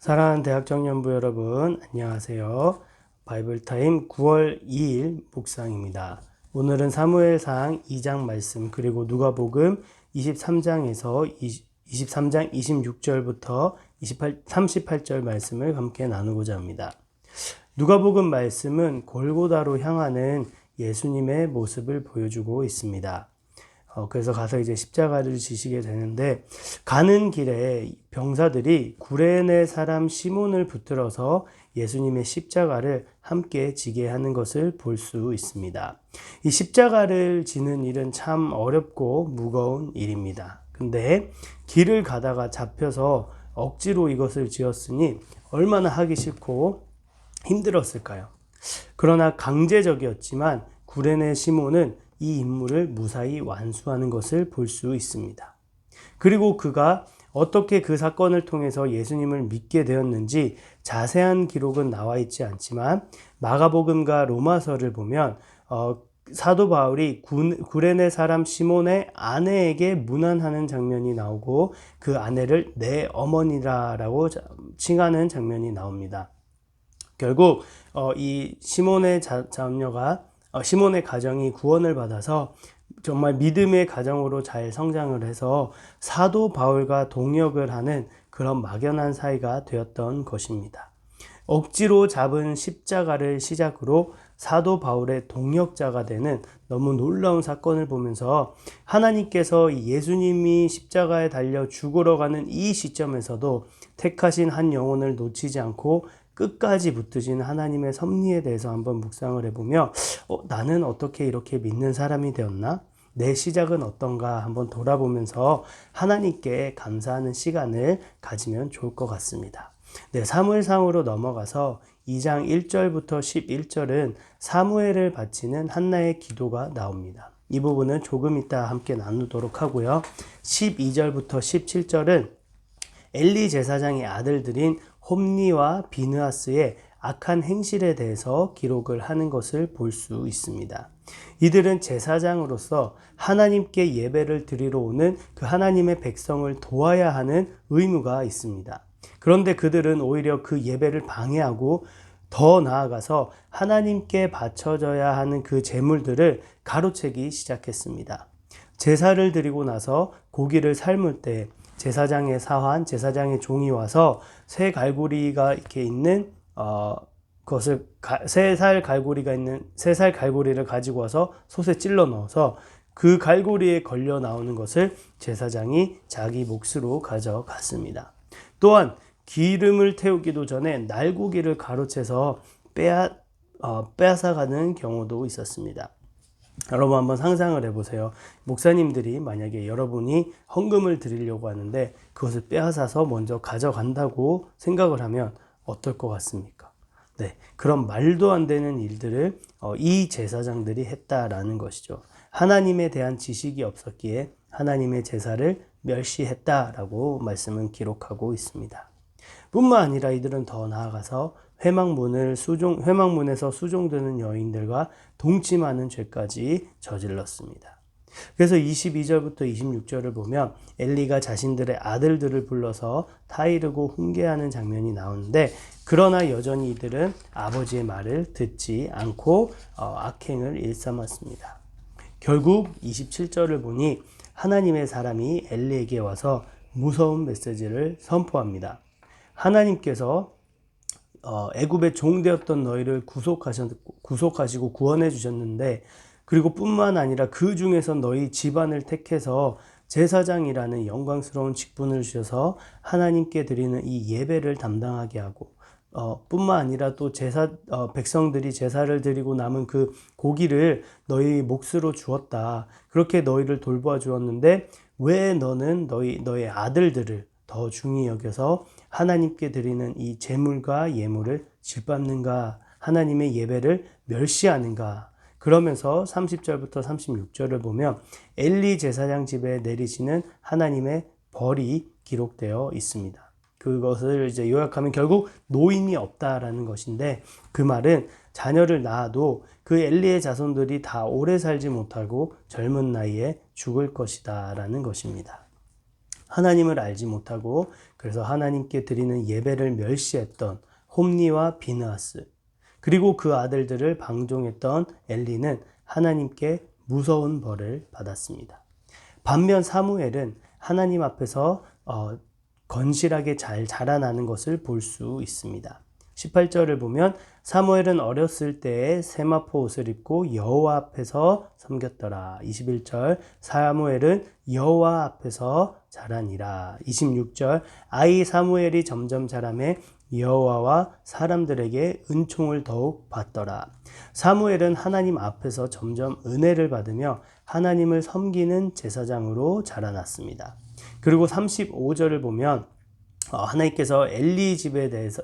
사랑하는 대학정년부 여러분, 안녕하세요. 바이블타임 9월 2일 묵상입니다. 오늘은 사무엘상 2장 말씀 그리고 누가복음 23장에서 23장 26절부터 38절 말씀을 함께 나누고자 합니다. 누가복음 말씀은 골고다로 향하는 예수님의 모습을 보여주고 있습니다. 그래서 가서 이제 십자가를 지시게 되는데, 가는 길에 병사들이 구레네 사람 시몬을 붙들어서 예수님의 십자가를 함께 지게 하는 것을 볼 수 있습니다. 이 십자가를 지는 일은 참 어렵고 무거운 일입니다. 근데 길을 가다가 잡혀서 억지로 이것을 지었으니 얼마나 하기 싫고 힘들었을까요? 그러나 강제적이었지만 구레네 시몬은 이 임무를 무사히 완수하는 것을 볼 수 있습니다. 그리고 그가 어떻게 그 사건을 통해서 예수님을 믿게 되었는지 자세한 기록은 나와 있지 않지만 마가복음과 로마서를 보면 사도 바울이 구레네 사람 시몬의 아내에게 문안하는 장면이 나오고 그 아내를 내 어머니라고 칭하는 장면이 나옵니다. 결국 이 시몬의 자녀가 시몬의 가정이 구원을 받아서 정말 믿음의 가정으로 잘 성장을 해서 사도 바울과 동역을 하는 그런 막연한 사이가 되었던 것입니다. 억지로 잡은 십자가를 시작으로 사도 바울의 동역자가 되는 너무 놀라운 사건을 보면서 하나님께서 예수님이 십자가에 달려 죽으러 가는 이 시점에서도 택하신 한 영혼을 놓치지 않고 끝까지 붙드신 하나님의 섭리에 대해서 한번 묵상을 해보며 나는 어떻게 이렇게 믿는 사람이 되었나? 내 시작은 어떤가 한번 돌아보면서 하나님께 감사하는 시간을 가지면 좋을 것 같습니다. 네, 사무엘상으로 넘어가서 2장 1절부터 11절은 사무엘을 바치는 한나의 기도가 나옵니다. 이 부분은 조금 이따 함께 나누도록 하고요. 12절부터 17절은 엘리 제사장의 아들들인 홈니와 비느하스의 악한 행실에 대해서 기록을 하는 것을 볼 수 있습니다. 이들은 제사장으로서 하나님께 예배를 드리러 오는 그 하나님의 백성을 도와야 하는 의무가 있습니다. 그런데 그들은 오히려 그 예배를 방해하고 더 나아가서 하나님께 바쳐져야 하는 그 제물들을 가로채기 시작했습니다. 제사를 드리고 나서 고기를 삶을 때 제사장의 사환, 제사장의 종이 와서 새 갈고리가 이렇게 있는 그것을 새 살 갈고리를 가지고 와서 솥에 찔러 넣어서 그 갈고리에 걸려 나오는 것을 제사장이 자기 몫으로 가져갔습니다. 또한 기름을 태우기도 전에 날고기를 가로채서 빼앗아가는 경우도 있었습니다. 여러분 한번 상상을 해보세요. 목사님들이 만약에 여러분이 헌금을 드리려고 하는데 그것을 빼앗아서 먼저 가져간다고 생각을 하면 어떨 것 같습니까? 네, 그런 말도 안 되는 일들을 이 제사장들이 했다라는 것이죠. 하나님에 대한 지식이 없었기에 하나님의 제사를 멸시했다라고 말씀은 기록하고 있습니다. 뿐만 아니라 이들은 더 나아가서 회막문에서 수종드는 여인들과 동침하는 죄까지 저질렀습니다. 그래서 22절부터 26절을 보면 엘리가 자신들의 아들들을 불러서 타이르고 훈계하는 장면이 나오는데, 그러나 여전히 이들은 아버지의 말을 듣지 않고 악행을 일삼았습니다. 결국 27절을 보니 하나님의 사람이 엘리에게 와서 무서운 메시지를 선포합니다. 하나님께서 애굽의 종되었던 너희를 구속하시고 구원해 주셨는데, 그리고 뿐만 아니라 그 중에서 너희 집안을 택해서 제사장이라는 영광스러운 직분을 주셔서 하나님께 드리는 이 예배를 담당하게 하고, 뿐만 아니라 또 백성들이 제사를 드리고 남은 그 고기를 너희 몫으로 주었다. 그렇게 너희를 돌보아 주었는데 왜 너는 너의 아들들을 더 중히 여겨서 하나님께 드리는 이 제물과 예물을 짓밟는가, 하나님의 예배를 멸시하는가. 그러면서 30절부터 36절을 보면 엘리 제사장 집에 내리시는 하나님의 벌이 기록되어 있습니다. 그것을 이제 요약하면 결국 노임이 없다라는 것인데, 그 말은 자녀를 낳아도 그 엘리의 자손들이 다 오래 살지 못하고 젊은 나이에 죽을 것이다 라는 것입니다. 하나님을 알지 못하고 그래서 하나님께 드리는 예배를 멸시했던 홈리와 비느하스, 그리고 그 아들들을 방종했던 엘리는 하나님께 무서운 벌을 받았습니다. 반면 사무엘은 하나님 앞에서 건실하게 잘 자라나는 것을 볼 수 있습니다. 18절을 보면 사무엘은 어렸을 때에 세마포 옷을 입고 여호와 앞에서 섬겼더라. 21절 사무엘은 여호와 앞에서 자라니라. 26절 아이 사무엘이 점점 자라매 여호와와 사람들에게 은총을 더욱 받더라. 사무엘은 하나님 앞에서 점점 은혜를 받으며 하나님을 섬기는 제사장으로 자라났습니다. 그리고 35절을 보면 하나님께서 엘리 집에 대해서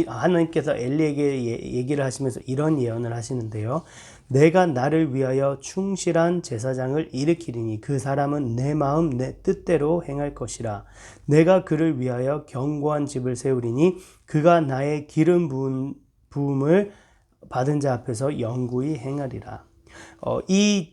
하나님께서 엘리에게 얘기를 하시면서 이런 예언을 하시는데요. 내가 나를 위하여 충실한 제사장을 일으키리니 그 사람은 내 마음 내 뜻대로 행할 것이라. 내가 그를 위하여 견고한 집을 세우리니 그가 나의 기름 부음을 받은 자 앞에서 영구히 행하리라. 이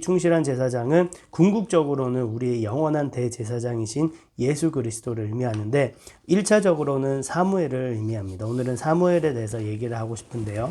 충실한 제사장은 궁극적으로는 우리의 영원한 대제사장이신 예수 그리스도를 의미하는데 1차적으로는 사무엘을 의미합니다. 오늘은 사무엘에 대해서 얘기를 하고 싶은데요.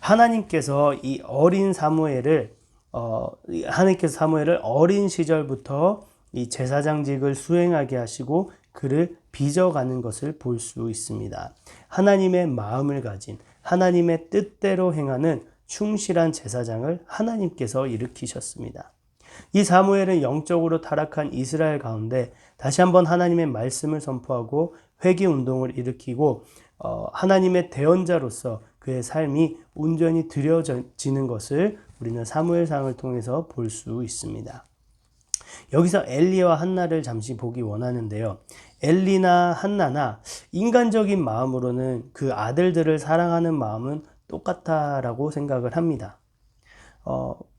하나님께서 사무엘을 어린 시절부터 이 제사장직을 수행하게 하시고 그를 빚어가는 것을 볼 수 있습니다. 하나님의 마음을 가진 하나님의 뜻대로 행하는 충실한 제사장을 하나님께서 일으키셨습니다. 이 사무엘은 영적으로 타락한 이스라엘 가운데 다시 한번 하나님의 말씀을 선포하고 회개 운동을 일으키고 하나님의 대언자로서 그의 삶이 온전히 드려지는 것을 우리는 사무엘상을 통해서 볼 수 있습니다. 여기서 엘리와 한나를 잠시 보기 원하는데요. 엘리나 한나나 인간적인 마음으로는 그 아들들을 사랑하는 마음은 똑같다라고 생각을 합니다.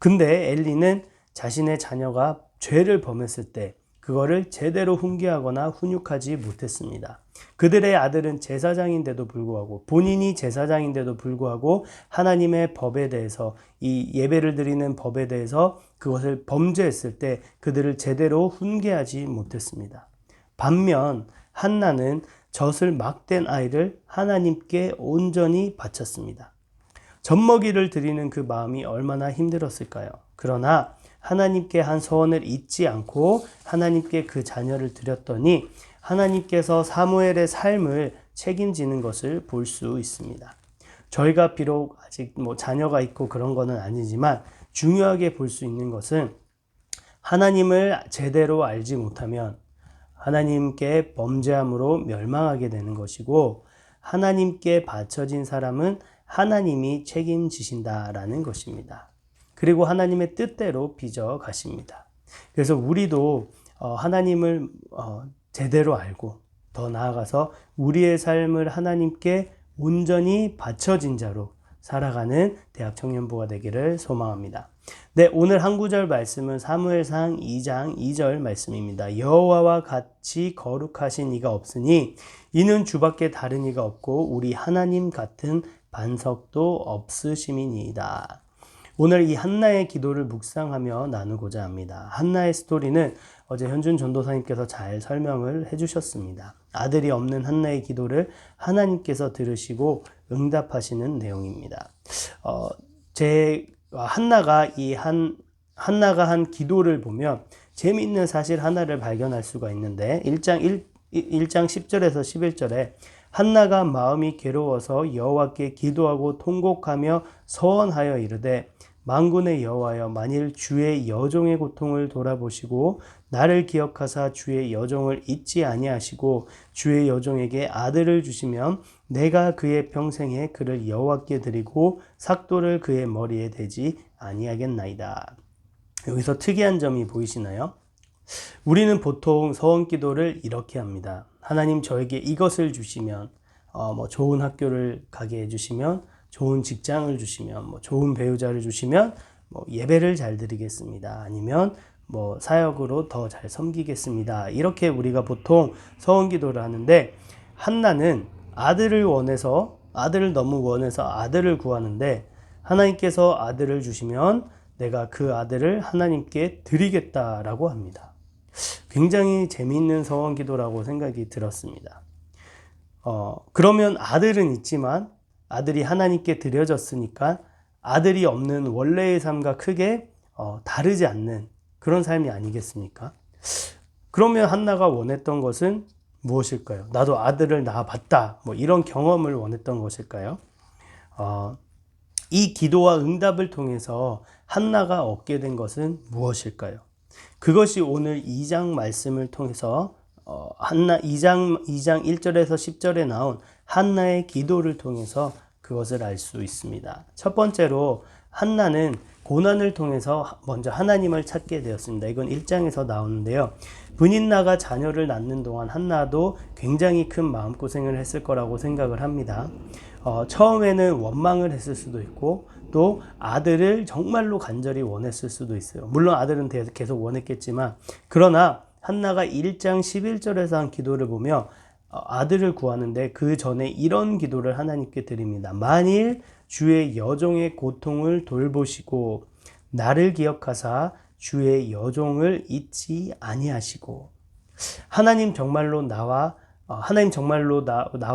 근데 엘리는 자신의 자녀가 죄를 범했을 때 그거를 제대로 훈계하거나 훈육하지 못했습니다. 그들의 아들은 제사장인데도 불구하고 본인이 제사장인데도 불구하고 하나님의 법에 대해서 이 예배를 드리는 법에 대해서 그것을 범죄했을 때 그들을 제대로 훈계하지 못했습니다. 반면 한나는 젖을 막된 아이를 하나님께 온전히 바쳤습니다. 젖먹이를 드리는 그 마음이 얼마나 힘들었을까요? 그러나 하나님께 한 소원을 잊지 않고 하나님께 그 자녀를 드렸더니 하나님께서 사무엘의 삶을 책임지는 것을 볼 수 있습니다. 저희가 비록 아직 자녀가 있고 그런 거는 아니지만 중요하게 볼 수 있는 것은 하나님을 제대로 알지 못하면 하나님께 범죄함으로 멸망하게 되는 것이고 하나님께 바쳐진 사람은 하나님이 책임지신다라는 것입니다. 그리고 하나님의 뜻대로 빚어 가십니다. 그래서 우리도 하나님을 제대로 알고 더 나아가서 우리의 삶을 하나님께 온전히 바쳐진 자로 살아가는 대학 청년부가 되기를 소망합니다. 네, 오늘 한 구절 말씀은 사무엘상 2장 2절 말씀입니다. 여호와와 같이 거룩하신 이가 없으니 이는 주밖에 다른 이가 없고 우리 하나님 같은 반석도 없으심이니이다. 오늘 이 한나의 기도를 묵상하며 나누고자 합니다. 한나의 스토리는 어제 현준 전도사님께서 잘 설명을 해주셨습니다. 아들이 없는 한나의 기도를 하나님께서 들으시고 응답하시는 내용입니다. 한나가 한 기도를 보면 재미있는 사실 하나를 발견할 수가 있는데 1장 10절에서 11절에 한나가 마음이 괴로워서 여호와께 기도하고 통곡하며 서원하여 이르되 만군의 여호와여 만일 주의 여종의 고통을 돌아보시고 나를 기억하사 주의 여종을 잊지 아니하시고 주의 여종에게 아들을 주시면 내가 그의 평생에 그를 여호와께 드리고 삭도를 그의 머리에 대지 아니하겠나이다. 여기서 특이한 점이 보이시나요? 우리는 보통 서원 기도를 이렇게 합니다. 하나님 저에게 이것을 주시면 좋은 학교를 가게 해주시면 좋은 직장을 주시면 좋은 배우자를 주시면 예배를 잘 드리겠습니다. 아니면 사역으로 더 잘 섬기겠습니다. 이렇게 우리가 보통 서원 기도를 하는데 한나는 아들을 너무 원해서 아들을 구하는데 하나님께서 아들을 주시면 내가 그 아들을 하나님께 드리겠다라고 합니다. 굉장히 재미있는 서원 기도라고 생각이 들었습니다. 그러면 아들은 있지만 아들이 하나님께 드려졌으니까 아들이 없는 원래의 삶과 크게 다르지 않는 그런 삶이 아니겠습니까? 그러면 한나가 원했던 것은 무엇일까요? 나도 아들을 낳아봤다. 뭐 이런 경험을 원했던 것일까요? 이 기도와 응답을 통해서 한나가 얻게 된 것은 무엇일까요? 그것이 오늘 2장 말씀을 통해서 한나 2장 1절에서 10절에 나온 한나의 기도를 통해서 그것을 알 수 있습니다. 첫 번째로 한나는 고난을 통해서 먼저 하나님을 찾게 되었습니다. 이건 1장에서 나오는데요. 분인나가 자녀를 낳는 동안 한나도 굉장히 큰 마음고생을 했을 거라고 생각을 합니다. 처음에는 원망을 했을 수도 있고 또 아들을 정말로 간절히 원했을 수도 있어요. 물론 아들은 계속 원했겠지만 그러나 한나가 1장 11절에서 한 기도를 보며 아들을 구하는데 그 전에 이런 기도를 하나님께 드립니다. 만일 주의 여종의 고통을 돌보시고 나를 기억하사 주의 여종을 잊지 아니하시고 하나님 정말로 나와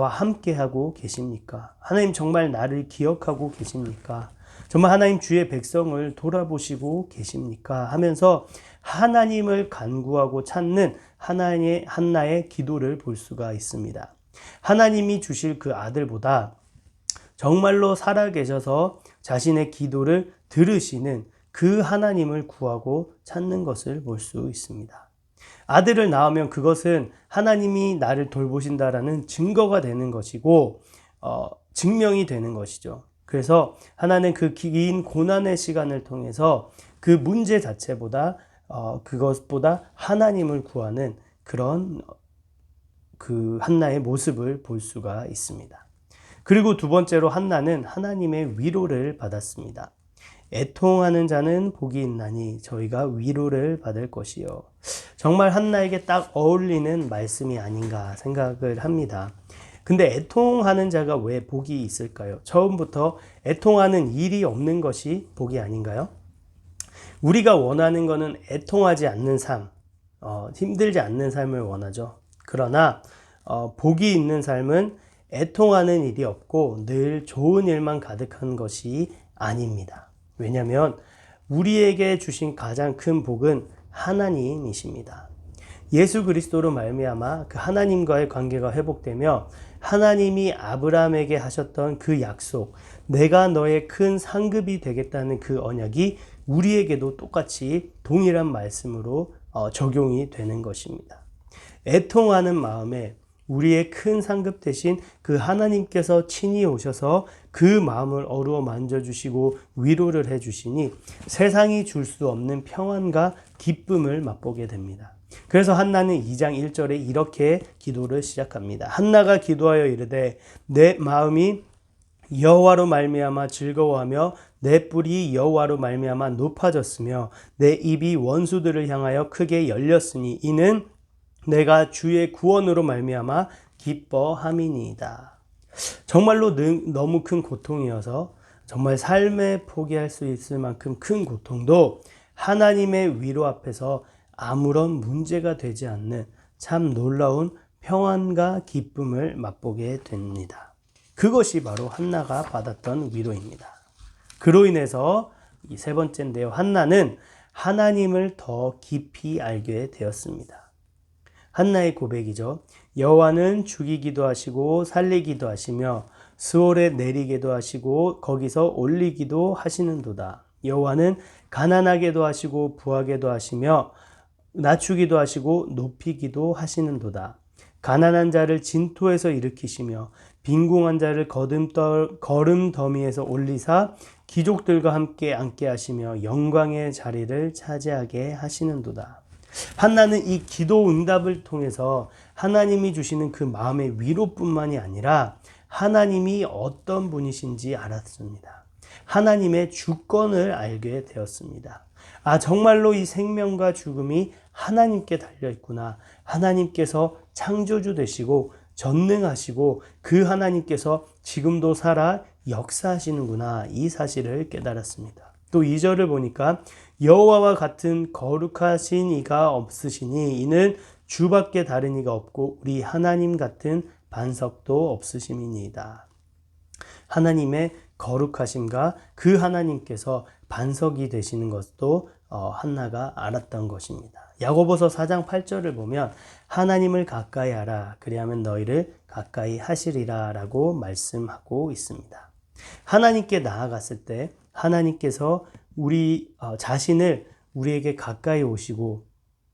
함께하고 계십니까? 하나님 정말 나를 기억하고 계십니까? 정말 하나님 주의 백성을 돌아보시고 계십니까? 하면서 하나님을 간구하고 찾는 한나의 기도를 볼 수가 있습니다. 하나님이 주실 그 아들보다 정말로 살아계셔서 자신의 기도를 들으시는 그 하나님을 구하고 찾는 것을 볼 수 있습니다. 아들을 낳으면 그것은 하나님이 나를 돌보신다라는 증거가 되는 것이고 증명이 되는 것이죠. 그래서 하나는 그 긴 고난의 시간을 통해서 그 문제 자체보다 그것보다 하나님을 구하는 그런 그 한나의 모습을 볼 수가 있습니다. 그리고 두 번째로 한나는 하나님의 위로를 받았습니다. 애통하는 자는 복이 있나니 저희가 위로를 받을 것이요. 정말 한나에게 딱 어울리는 말씀이 아닌가 생각을 합니다. 근데 애통하는 자가 왜 복이 있을까요? 처음부터 애통하는 일이 없는 것이 복이 아닌가요? 우리가 원하는 것은 애통하지 않는 삶, 힘들지 않는 삶을 원하죠. 그러나 복이 있는 삶은 애통하는 일이 없고 늘 좋은 일만 가득한 것이 아닙니다. 왜냐하면 우리에게 주신 가장 큰 복은 하나님이십니다. 예수 그리스도로 말미암아 그 하나님과의 관계가 회복되며 하나님이 아브라함에게 하셨던 그 약속, 내가 너의 큰 상급이 되겠다는 그 언약이 우리에게도 똑같이 동일한 말씀으로 적용이 되는 것입니다. 애통하는 마음에 우리의 큰 상급 대신 그 하나님께서 친히 오셔서 그 마음을 어루어 만져주시고 위로를 해주시니 세상이 줄 수 없는 평안과 기쁨을 맛보게 됩니다. 그래서 한나는 2장 1절에 이렇게 기도를 시작합니다. 한나가 기도하여 이르되 내 마음이 여호와로 말미암아 즐거워하며 내 뿔이 여호와로 말미암아 높아졌으며 내 입이 원수들을 향하여 크게 열렸으니 이는 내가 주의 구원으로 말미암아 기뻐함이니이다. 정말로 너무 큰 고통이어서 정말 삶에 포기할 수 있을 만큼 큰 고통도 하나님의 위로 앞에서 아무런 문제가 되지 않는 참 놀라운 평안과 기쁨을 맛보게 됩니다. 그것이 바로 한나가 받았던 위로입니다. 그로 인해서 이 세 번째인데요. 한나는 하나님을 더 깊이 알게 되었습니다. 한나의 고백이죠. 여호와는 죽이기도 하시고 살리기도 하시며 스올에 내리기도 하시고 거기서 올리기도 하시는도다. 여호와는 가난하게도 하시고 부하게도 하시며 낮추기도 하시고 높이기도 하시는도다. 가난한 자를 진토에서 일으키시며 빈궁한 자를 거름더미에서 올리사 귀족들과 함께 앉게 하시며 영광의 자리를 차지하게 하시는도다. 한나는 이 기도 응답을 통해서 하나님이 주시는 그 마음의 위로뿐만이 아니라 하나님이 어떤 분이신지 알았습니다. 하나님의 주권을 알게 되었습니다. 정말로 이 생명과 죽음이 하나님께 달려있구나. 하나님께서 창조주 되시고 전능하시고 그 하나님께서 지금도 살아 역사하시는구나. 이 사실을 깨달았습니다. 또 2절을 보니까 여호와와 같은 거룩하신 이가 없으시니 이는 주밖에 다른 이가 없고 우리 하나님 같은 반석도 없으심이니이다. 하나님의 거룩하심과 그 하나님께서 반석이 되시는 것도 한나가 알았던 것입니다. 야고보서 4장 8절을 보면 하나님을 가까이 하라 그리하면 너희를 가까이 하시리라 라고 말씀하고 있습니다. 하나님께 나아갔을 때 하나님께서 우리 자신을 우리에게 가까이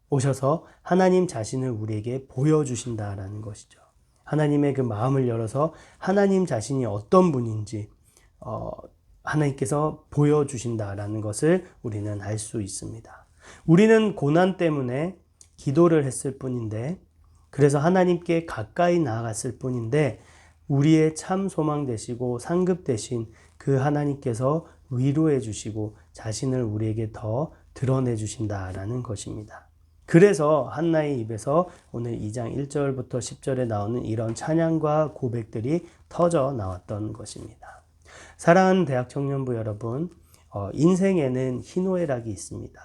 오셔서 하나님 자신을 우리에게 보여주신다라는 것이죠. 하나님의 그 마음을 열어서 하나님 자신이 어떤 분인지 하나님께서 보여주신다라는 것을 우리는 알 수 있습니다. 우리는 고난 때문에 기도를 했을 뿐인데, 그래서 하나님께 가까이 나아갔을 뿐인데, 우리의 참 소망 되시고 상급 되신 그 하나님께서 위로해 주시고 자신을 우리에게 더 드러내 주신다라는 것입니다. 그래서 한나의 입에서 오늘 2장 1절부터 10절에 나오는 이런 찬양과 고백들이 터져 나왔던 것입니다. 사랑하는 대학 청년부 여러분, 인생에는 희노애락이 있습니다.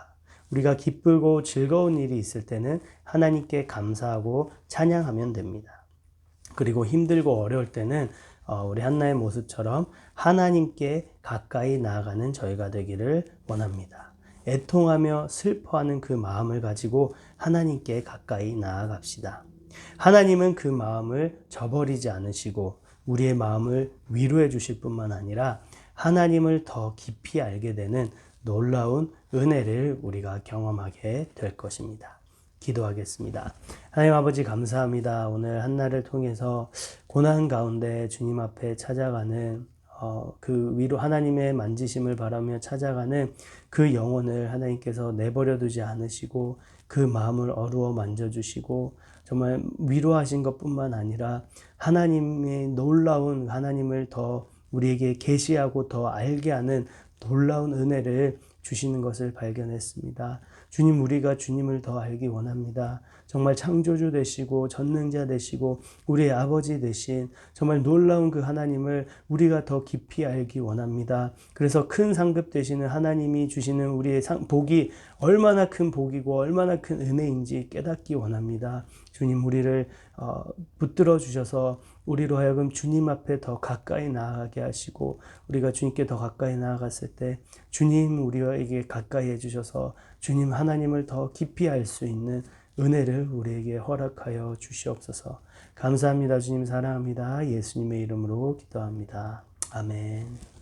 우리가 기쁘고 즐거운 일이 있을 때는 하나님께 감사하고 찬양하면 됩니다. 그리고 힘들고 어려울 때는 우리 한나의 모습처럼 하나님께 가까이 나아가는 저희가 되기를 원합니다. 애통하며 슬퍼하는 그 마음을 가지고 하나님께 가까이 나아갑시다. 하나님은 그 마음을 저버리지 않으시고 우리의 마음을 위로해 주실 뿐만 아니라 하나님을 더 깊이 알게 되는 놀라운 은혜를 우리가 경험하게 될 것입니다. 기도하겠습니다. 하나님 아버지 감사합니다. 오늘 한나를 통해서 고난 가운데 주님 앞에 찾아가는 그 위로 하나님의 만지심을 바라며 찾아가는 그 영혼을 하나님께서 내버려 두지 않으시고 그 마음을 어루어 만져주시고 정말 위로하신 것뿐만 아니라 하나님의 놀라운 하나님을 더 우리에게 계시하고 더 알게 하는 놀라운 은혜를 주시는 것을 발견했습니다. 주님, 우리가 주님을 더 알기 원합니다. 정말 창조주 되시고 전능자 되시고 우리의 아버지 되신 정말 놀라운 그 하나님을 우리가 더 깊이 알기 원합니다. 그래서 큰 상급 되시는 하나님이 주시는 우리의 복이 얼마나 큰 복이고 얼마나 큰 은혜인지 깨닫기 원합니다. 주님, 우리를 붙들어 주셔서 우리로 하여금 주님 앞에 더 가까이 나아가게 하시고 우리가 주님께 더 가까이 나아갔을 때 주님 우리에게 가까이 해주셔서 주님 하나님을 더 깊이 알 수 있는 은혜를 우리에게 허락하여 주시옵소서. 감사합니다. 주님 사랑합니다. 예수님의 이름으로 기도합니다. 아멘.